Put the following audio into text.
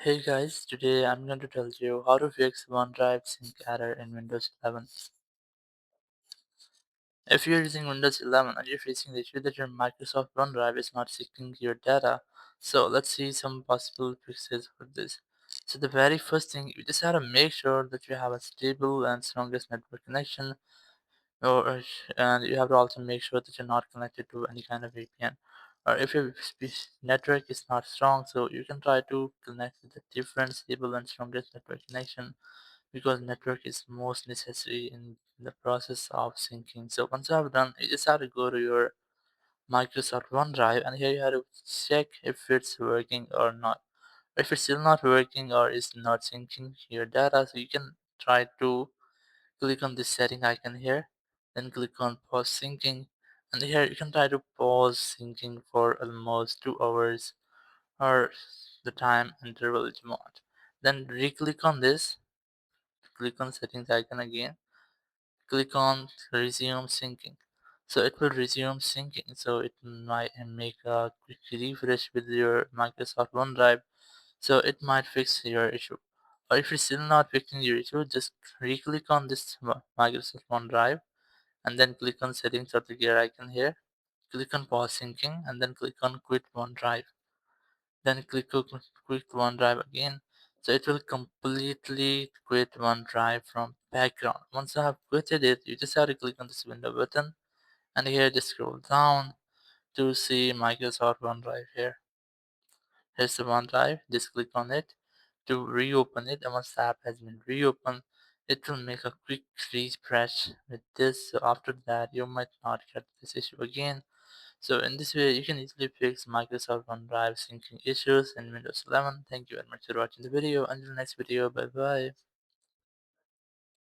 Hey guys, today I'm going to tell you how to fix OneDrive sync error in Windows 11. If you're using Windows 11 and you're facing the issue that your Microsoft OneDrive is not syncing your data, so let's see some possible fixes for this. So the very first thing, you just have to make sure that you have a stable and strongest network connection and you have to also make sure that you're not connected to any kind of VPN. Or if your network is not strong, so you can try to connect with a different stable and strongest network connection because network is most necessary in the process of syncing. So once you have done, you just have to go to your Microsoft OneDrive and here you have to check if it's working or not. If it's still not working or is not syncing your data, so you can try to click on this setting icon here, then click on pause syncing, and here you can try to pause syncing for almost 2 hours or the time interval you want. Then re-click on this, click on settings icon again, click on resume syncing. So it will resume syncing, so it might make a quick refresh with your Microsoft OneDrive, so it might fix your issue. Or if it's still not fixing your issue, just re-click on this Microsoft OneDrive and then click on settings of the gear icon here. Click on pause syncing and then click on quit OneDrive. Then click on quit OneDrive again. So it will completely quit OneDrive from background. Once you have quitted it, you just have to click on this window button and here just scroll down to see Microsoft OneDrive here. Here's the OneDrive. Just click on it to reopen it, and once the app has been reopened, it will make a quick refresh with this. So after that, you might not get this issue again. So in this way, you can easily fix Microsoft OneDrive syncing issues in Windows 11. Thank you very much for watching the video. Until next video, bye bye.